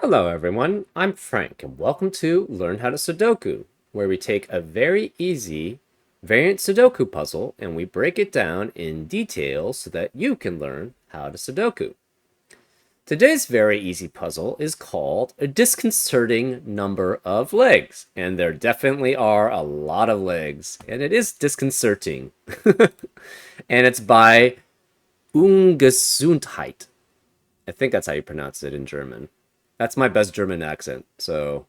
Hello everyone, I'm Frank and welcome to Learn How to Sudoku, where we take a very easy variant Sudoku puzzle and we break it down in detail so that you can learn how to Sudoku. Today's very easy puzzle is called a disconcerting number of legs, and there definitely are a lot of legs, and it is disconcerting. And it's by Ungesundheit. I think that's how you pronounce it in German. That's my best German accent, so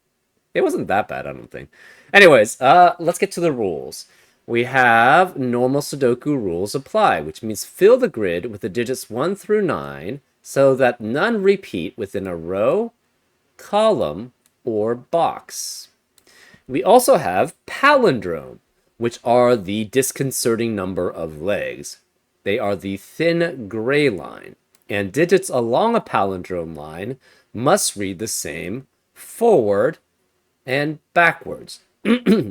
it wasn't that bad, I don't think. Anyways, let's get to the rules. We have normal Sudoku rules apply, which means fill the grid with the digits 1 through 9 so that none repeat within a row, column, or box. We also have palindrome, which are the disconcerting number of legs. They are the thin gray line, and digits along a palindrome line must read the same forward and backwards. Note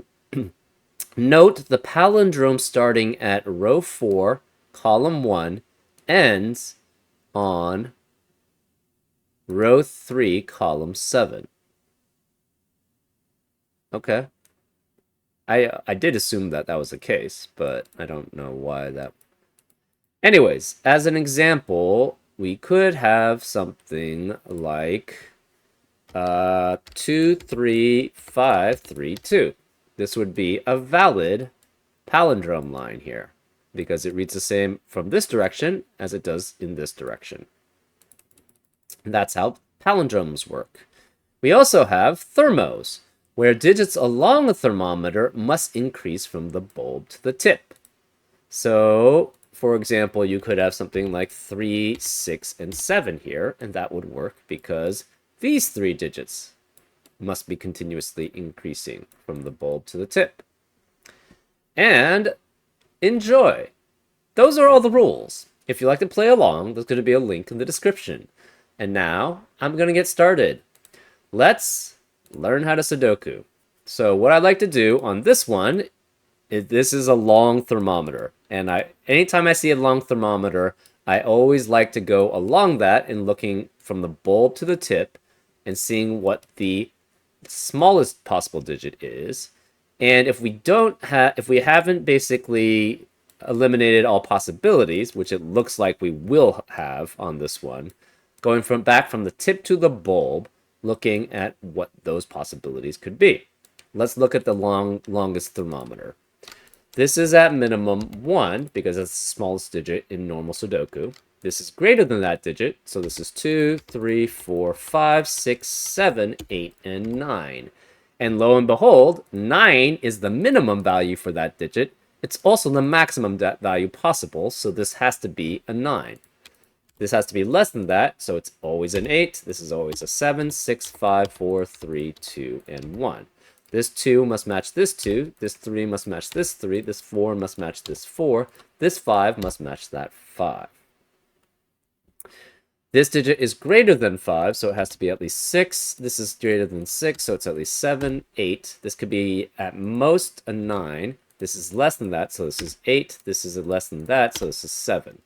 the palindrome starting at row 4, column 1, ends on row 3, column 7. Okay. I did assume that that was the case, but I don't know why that. Anyways, as an example, we could have something like 2, 3, 5, 3, 2. This would be a valid palindrome line here because it reads the same from this direction as it does in this direction. And that's how palindromes work. We also have thermos, where digits along a thermometer must increase from the bulb to the tip. So, for example, you could have something like 3, 6, and 7 here, and that would work because these three digits must be continuously increasing from the bulb to the tip. And enjoy! Those are all the rules. If you'd like to play along, there's going to be a link in the description. And now, I'm going to get started. Let's learn how to Sudoku. So what I'd like to do on this one is this is a long thermometer. And anytime I see a long thermometer, I always like to go along that and looking from the bulb to the tip and seeing what the smallest possible digit is. And if we haven't basically eliminated all possibilities, which it looks like we will have on this one, going back from the tip to the bulb, looking at what those possibilities could be. Let's look at the longest thermometer. This is at minimum 1 because that's the smallest digit in normal Sudoku. This is greater than that digit, so this is 2, 3, 4, 5, 6, 7, 8, and 9. And lo and behold, 9 is the minimum value for that digit. It's also the maximum value possible, so this has to be a 9. This has to be less than that, so it's always an 8. This is always a 7, 6, 5, 4, 3, 2, and 1. This 2 must match this 2, this 3 must match this 3, this 4 must match this 4, this 5 must match that 5. This digit is greater than 5, so it has to be at least 6. This is greater than 6, so it's at least 7, 8. This could be at most a 9. This is less than that, so this is 8. This is less than that, so this is 7.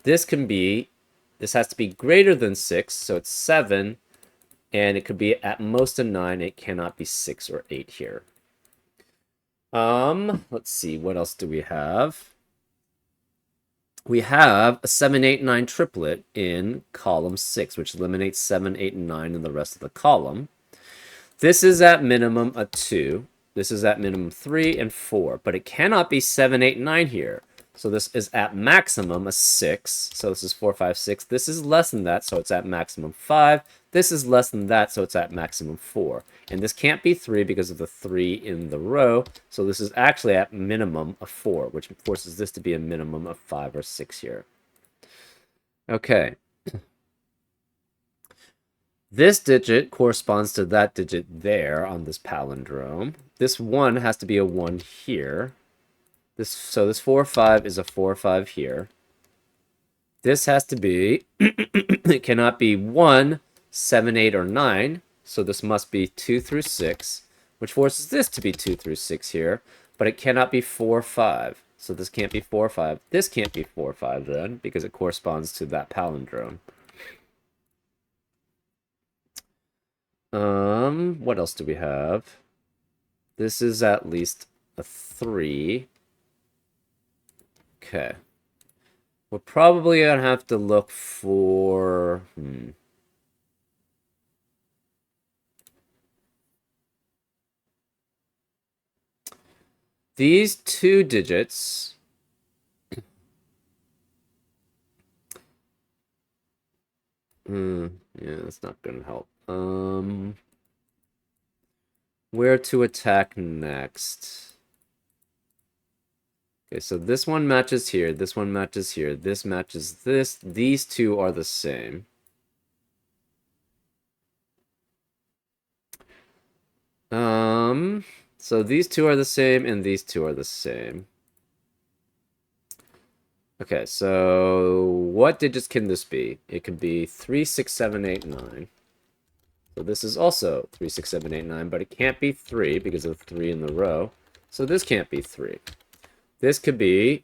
This has to be greater than 6, so it's 7. And it could be at most a 9. It cannot be 6 or 8 here. Let's see. What else do we have? We have a 7, 8, 9 triplet in column 6, which eliminates 7, 8, and 9 in the rest of the column. This is at minimum a 2. This is at minimum 3 and 4. But it cannot be 7, 8, 9 here. So this is at maximum a 6. So this is 4, 5, 6. This is less than that, so it's at maximum 5. This is less than that, so it's at maximum 4. And this can't be 3 because of the 3 in the row. So this is actually at minimum of 4, which forces this to be a minimum of 5 or 6 here. Okay. This digit corresponds to that digit there on this palindrome. This 1 has to be a 1 here. So this 4, 5 is a 4, 5 here. This has to be, it cannot be 1, 7, 8, or 9. So this must be 2 through 6, which forces this to be 2 through 6 here. But it cannot be 4, 5. So this can't be 4, 5. This can't be 4, 5 then, because it corresponds to that palindrome. What else do we have? This is at least a 3. Okay. We're probably gonna have to look for... These 2 digits... yeah, that's not gonna help. Where to attack next? Okay, so this one matches here, this one matches here, this matches this. These 2 are the same. So these 2 are the same, and these 2 are the same. Okay, so what digits can this be? It could be 3, 6, 7, 8, 9. So this is also 3, 6, 7, 8, 9, but it can't be 3 because of 3 in the row. So this can't be 3. This could be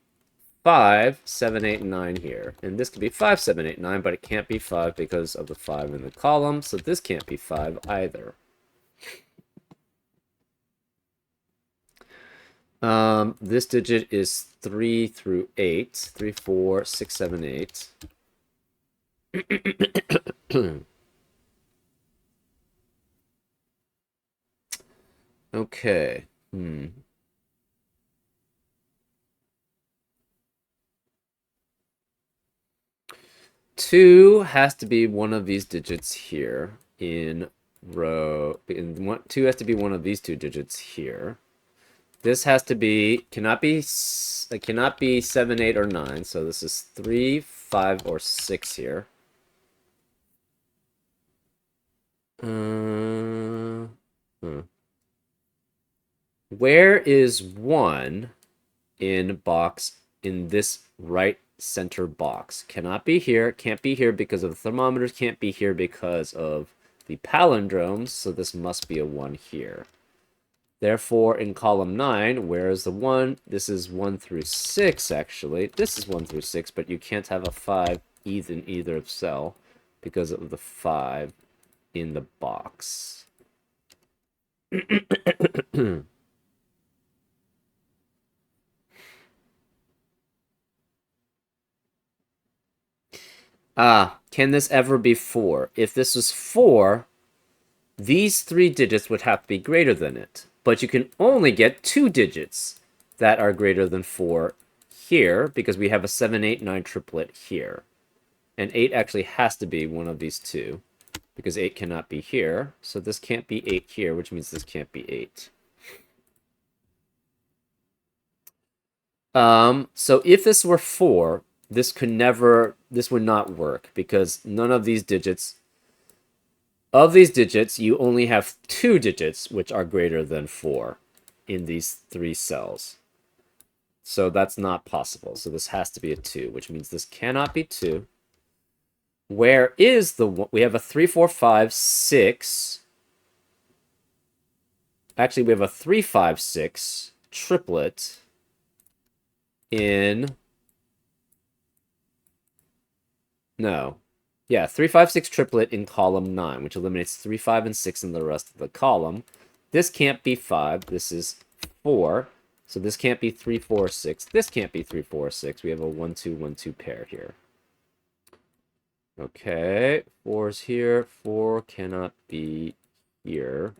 5, 7, 8, 9 here. And this could be 5, 7, 8, 9, but it can't be 5 because of the 5 in the column. So this can't be 5 either. This digit is 3 through 8. 3, 4, 6, 7, 8. Okay. 2 has to be one of these digits here in row. 2 has to be one of these 2 digits here. This has to be, cannot be 7, 8, or 9. So this is 3, 5, or 6 here. Where is 1 in this right center box? Cannot be here, can't be here because of the thermometers, can't be here because of the palindromes, so this must be a 1 here. Therefore, in column 9, where is the 1? This is 1 through 6, actually. This is 1 through 6, but you can't have a 5 in either cell because of the 5 in the box. Can this ever be 4? If this was 4, these 3 digits would have to be greater than it. But you can only get 2 digits that are greater than 4 here, because we have a 7, 8, 9 triplet here. And 8 actually has to be one of these 2, because 8 cannot be here. So this can't be 8 here, which means this can't be 8. So if this were 4, this would not work, because none of these digits, you only have 2 digits which are greater than 4 in these 3 cells. So that's not possible. So this has to be a 2, which means this cannot be 2. Where is the one? We have a 3, 4, 5, 6. Actually, we have a 3, 5, 6 triplet in... No. Yeah, 3, 5, 6 triplet in column 9, which eliminates 3, 5, and 6 in the rest of the column. This can't be 5. This is 4. So this can't be 3, 4, 6. This can't be 3, 4, 6. We have a 1, 2, 1, 2 pair here. Okay, 4 is here. 4 cannot be here.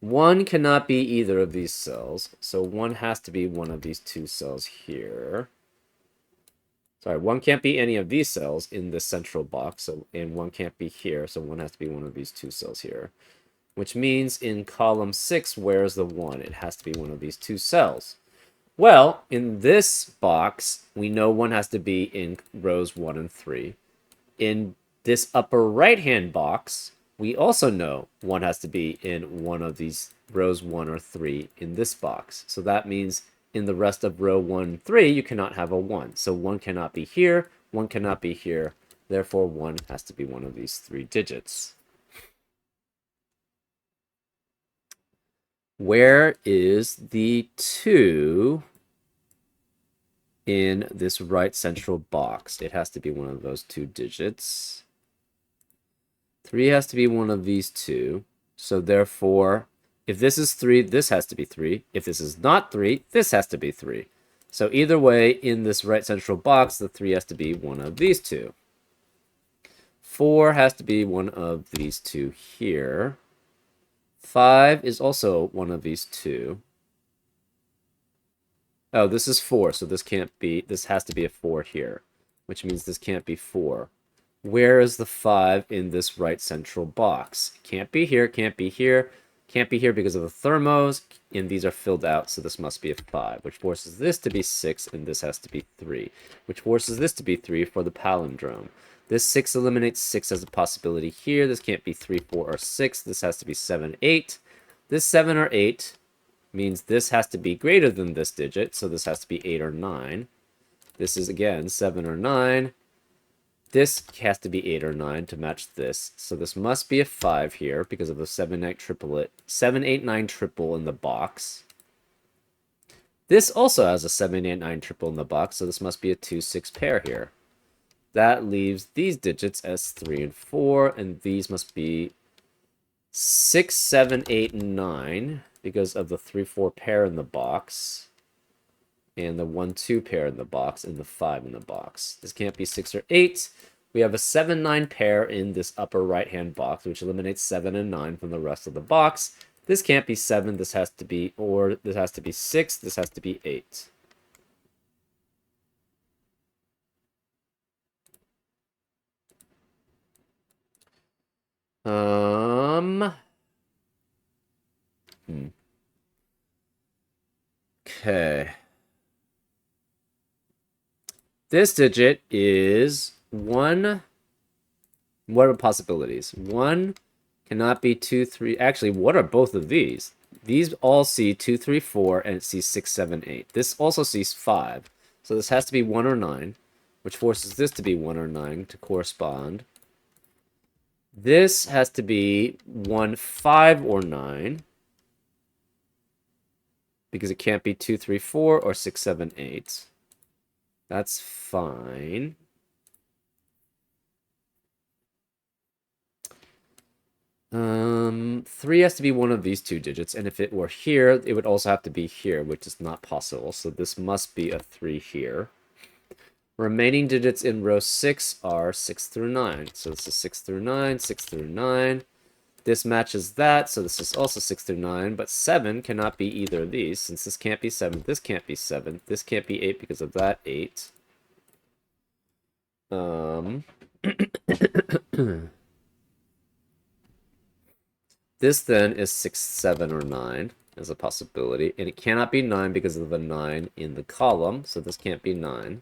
One cannot be either of these cells, so 1 has to be one of these 2 cells here. Sorry, 1 can't be any of these cells in the central box, and 1 can't be here, so 1 has to be one of these 2 cells here. Which means in column 6, where's the 1? It has to be one of these 2 cells. Well, in this box, we know 1 has to be in rows 1 and 3. In this upper right-hand box, we also know 1 has to be in one of these rows 1 or 3 in this box. So that means in the rest of row 1, 3, you cannot have a 1. So 1 cannot be here, 1 cannot be here. Therefore, 1 has to be one of these 3 digits. Where is the 2 in this right central box? It has to be one of those 2 digits. 3 has to be one of these 2. So therefore, if this is 3, this has to be 3. If this is not 3, this has to be 3. So either way, in this right central box, the 3 has to be one of these 2. 4 has to be one of these 2 here. 5 is also one of these 2. Oh, this is 4, so this can't be, this has to be a 4 here, which means this can't be 4. Where is the 5 in this right central box? It can't be here, can't be here, can't be here because of the thermos, and these are filled out, so this must be a 5, which forces this to be 6, and this has to be 3, which forces this to be 3 for the palindrome. This 6 eliminates 6 as a possibility here. This can't be 3, 4, or 6. This has to be 7, 8. This 7 or 8 means this has to be greater than this digit, so this has to be 8 or 9. This is, again, 7 or 9. This has to be 8 or 9 to match this, so this must be a 5 here because of the 7, 8, triplet, 7, 8, 9 triple in the box. This also has a 7, 8, 9 triple in the box, so this must be a 2, 6 pair here. That leaves these digits as 3 and 4, and these must be 6, 7, 8, and 9 because of the 3, 4 pair in the box, and the 1, 2 pair in the box, and the 5 in the box. This can't be 6 or 8. We have a 7, 9 pair in this upper right-hand box, which eliminates 7 and 9 from the rest of the box. This can't be 7. This has to be, or this has to be 6. This has to be 8. Okay. This digit is 1. What are possibilities? 1 cannot be 2, 3. Actually, what are both of these? These all see 2, 3, 4, and it sees 6, 7, 8. This also sees 5. So this has to be 1 or 9, which forces this to be 1 or 9 to correspond. This has to be 1, 5, or 9, because it can't be 2, 3, 4, or 6, 7, 8. That's fine. Three has to be one of these 2 digits, and if it were here, it would also have to be here, which is not possible, so this must be a 3 here. Remaining digits in row 6 are 6 through 9, so this is 6 through 9, 6 through 9. This matches that, so this is also 6 through 9, but 7 cannot be either of these, since this can't be 7, this can't be 7, this can't be 8 because of that 8. This then is 6, 7, or 9 as a possibility, and it cannot be 9 because of the 9 in the column, so this can't be 9.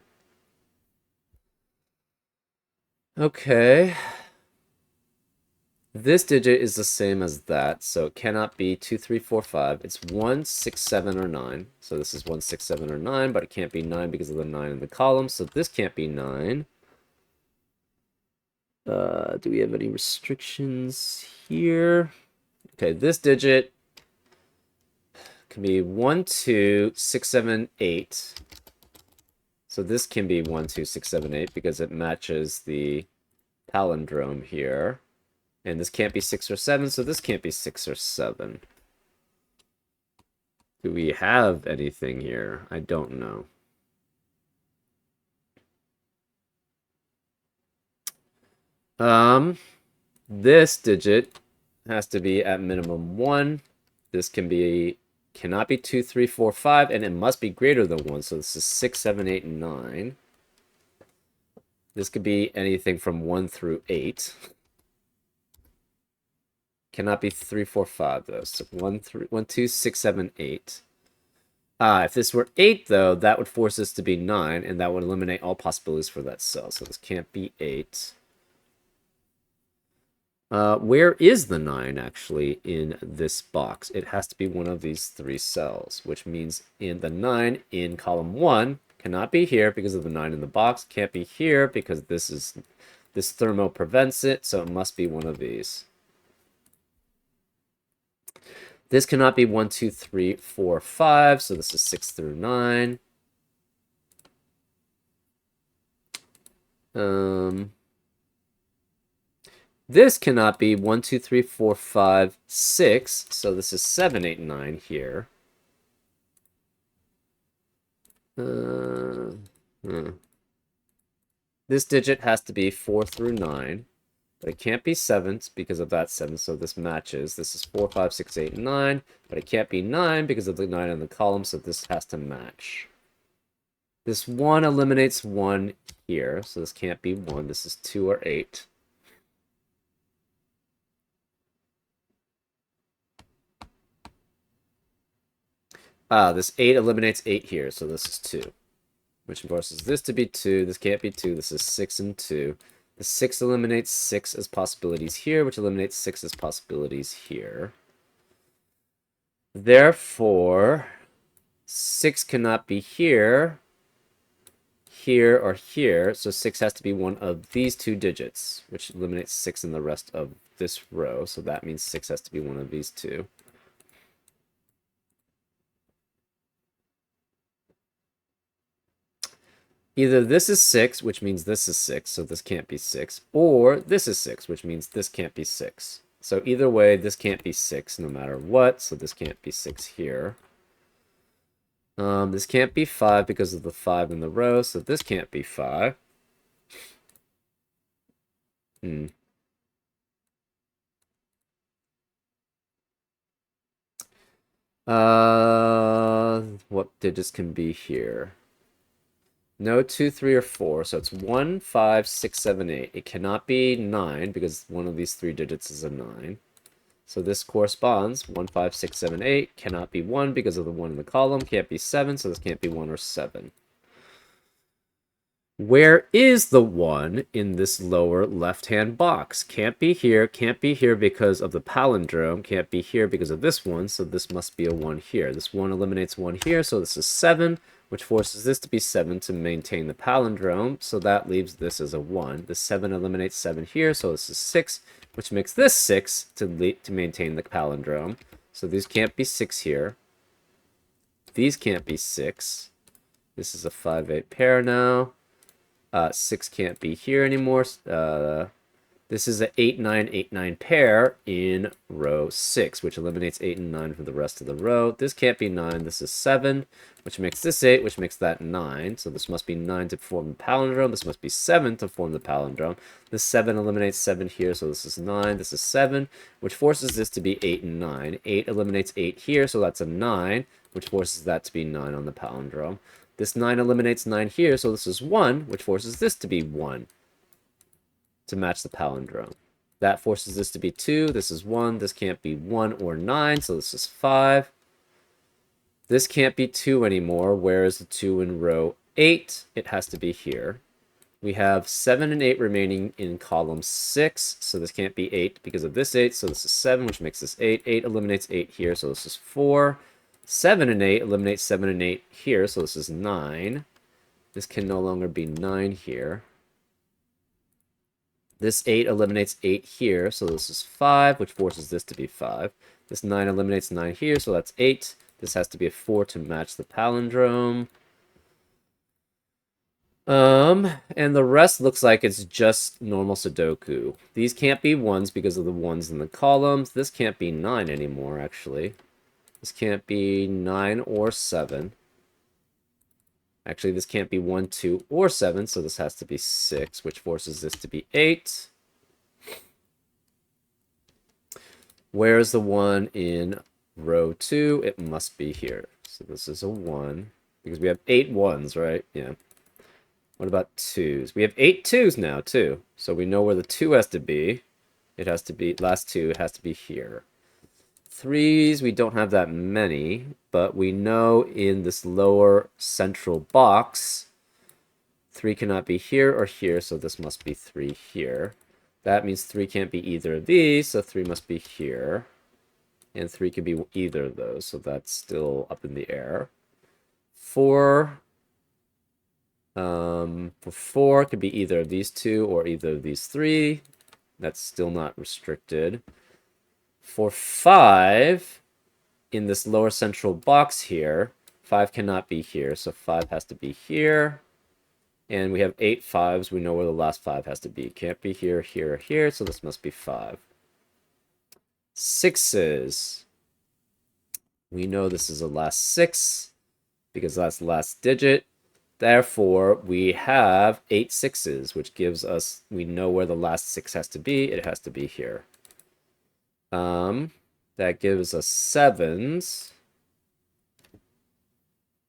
Okay. This digit is the same as that, so it cannot be 2, 3, 4, 5. It's 1, 6, 7, or 9. So this is 1, 6, 7, or 9, but it can't be 9 because of the 9 in the column, so this can't be 9. Do we have any restrictions here? Okay, this digit can be 1, 2, 6, 7, 8. So this can be 1, 2, 6, 7, 8 because it matches the palindrome here. And this can't be 6 or 7, so this can't be 6 or 7. Do we have anything here? I don't know. This digit has to be at minimum 1. This cannot be 2, 3, 4, 5, and it must be greater than 1. So this is 6, 7, 8, and 9. This could be anything from 1 through 8. Cannot be 3, 4, 5, though. So 1, 2, 6, 7, 8. If this were 8, though, that would force this to be 9, and that would eliminate all possibilities for that cell. So this can't be 8. Where is the 9, actually, in this box? It has to be one of these 3 cells, which means in the 9 in column 1 cannot be here because of the 9 in the box. Can't be here because this thermo prevents it, so it must be one of these. This cannot be 1, 2, 3, 4, 5. So this is 6 through 9. This cannot be 1, 2, 3, 4, 5, 6. So this is 7, 8, 9 here. This digit has to be 4 through 9. But it can't be 7 because of that 7, so this matches. This is 4, 5, 6, 8, 9. But it can't be 9 because of the 9 in the column, so this has to match. This 1 eliminates 1 here, so this can't be 1. This is 2 or 8. This 8 eliminates 8 here, so this is 2. Which forces this to be 2. This can't be 2. This is 6 and 2. The 6 eliminates 6 as possibilities here, which eliminates 6 as possibilities here. Therefore, 6 cannot be here, here, or here, so 6 has to be one of these two digits, which eliminates 6 in the rest of this row, so that means 6 has to be one of these two. Either this is 6, which means this is 6, so this can't be 6, or this is 6, which means this can't be 6. So either way, this can't be 6 no matter what, so this can't be 6 here. This can't be 5 because of the 5 in the row, so this can't be 5. What digits can be here? No 2, 3, or 4, so it's 1, 5, 6, 7, 8. It cannot be 9 because one of these three digits is a 9. So this corresponds, 1, 5, 6, 7, 8. Cannot be 1 because of the 1 in the column. Can't be 7, so this can't be 1 or 7. Where is the 1 in this lower left-hand box? Can't be here because of the palindrome, can't be here because of this one, so this must be a 1 here. This 1 eliminates 1 here, so this is 7, which forces this to be 7 to maintain the palindrome, so that leaves this as a 1. The 7 eliminates 7 here, so this is 6, which makes this 6 to maintain the palindrome. So these can't be 6 here. These can't be 6. This is a 5-8 pair now. 6 can't be here anymore. This is an 8-9, 8-9 pair in row 6, which eliminates 8 and 9 from the rest of the row. This can't be 9. This is 7, which makes this 8, which makes that 9. So this must be 9 to form the palindrome. This must be 7 to form the palindrome. This 7 eliminates 7 here, so this is 9. This is 7, which forces this to be 8 and 9. 8 eliminates 8 here, so that's a 9, which forces that to be 9 on the palindrome. This 9 eliminates 9 here, so this is 1, which forces this to be 1 to match the palindrome. That forces this to be 2. This is 1. This can't be 1 or 9, so this is 5. This can't be 2 anymore. Where is the 2 in row 8? It has to be here. We have 7 and 8 remaining in column 6, so this can't be 8 because of this 8, so this is 7, which makes this 8. 8 eliminates 8 here, so this is 4. 7 and 8 eliminate 7 and 8 here, so this is 9. This can no longer be 9 here. This 8 eliminates 8 here, so this is 5, which forces this to be 5. This 9 eliminates 9 here, so that's 8. This has to be a 4 to match the palindrome. And the rest looks like it's just normal Sudoku. These can't be 1s because of the 1s in the columns. This can't be 9 anymore, actually. This can't be 9 or 7. Actually, this can't be 1, 2, or 7, so this has to be 6, which forces this to be 8. Where's the 1 in row 2? It must be here. So this is a 1, because we have 8 1s, right? Yeah. What about 2s? We have 8 2s now, too. So we know where the 2 has to be. It has to be, last 2, it has to be here. 3s, we don't have that many, but we know in this lower central box, 3 cannot be here or here, so this must be 3 here. That means 3 can't be either of these, so 3 must be here. And 3 can be either of those, so that's still up in the air. 4, for 4 could be either of these 2 or either of these 3. That's still not restricted. For 5, in this lower central box here, 5 cannot be here, so 5 has to be here. And we have 8 5s. We know where the last 5 has to be. Can't be here, here, or here, so this must be 5. 6s. We know this is the last 6 because that's the last digit. Therefore, we have 8 6s, which gives us, we know where the last 6 has to be. It has to be here. That gives us 7s.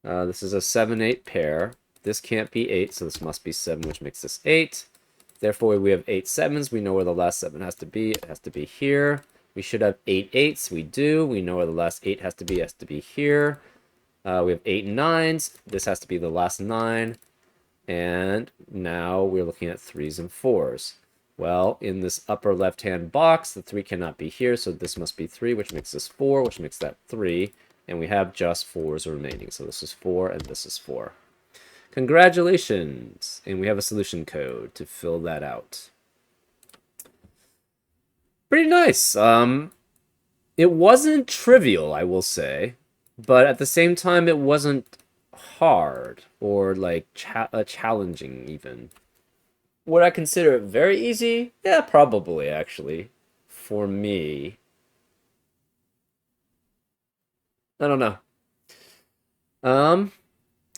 This is a 7-8 pair. This can't be 8, so this must be 7, which makes this 8. Therefore, we have 8 7s. We know where the last 7 has to be. It has to be here. We should have 8 8s. We do. We know where the last 8 has to be. It has to be here. We have 8 9s. This has to be the last 9. And now we're looking at 3s and 4s. Well, in this upper left-hand box, the 3 cannot be here, so this must be 3, which makes this 4, which makes that 3. And we have just 4s remaining. So this is 4 and this is 4. Congratulations! And we have a solution code to fill that out. Pretty nice. It wasn't trivial, I will say, but at the same time, it wasn't hard or like challenging even. Would I consider it very easy? Yeah, probably actually. For me, I don't know.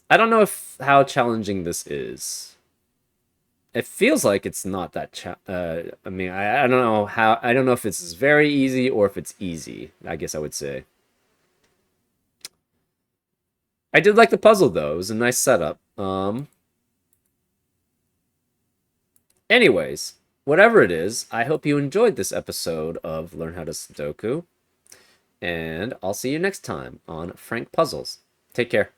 I don't know if how challenging this is. It feels like it's not that I mean, I don't know how. I don't know if it's very easy or if it's easy. I guess I would say. I did like the puzzle though. It was a nice setup. Anyways, whatever it is, I hope you enjoyed this episode of Learn How to Sudoku, and I'll see you next time on Frank Puzzles. Take care.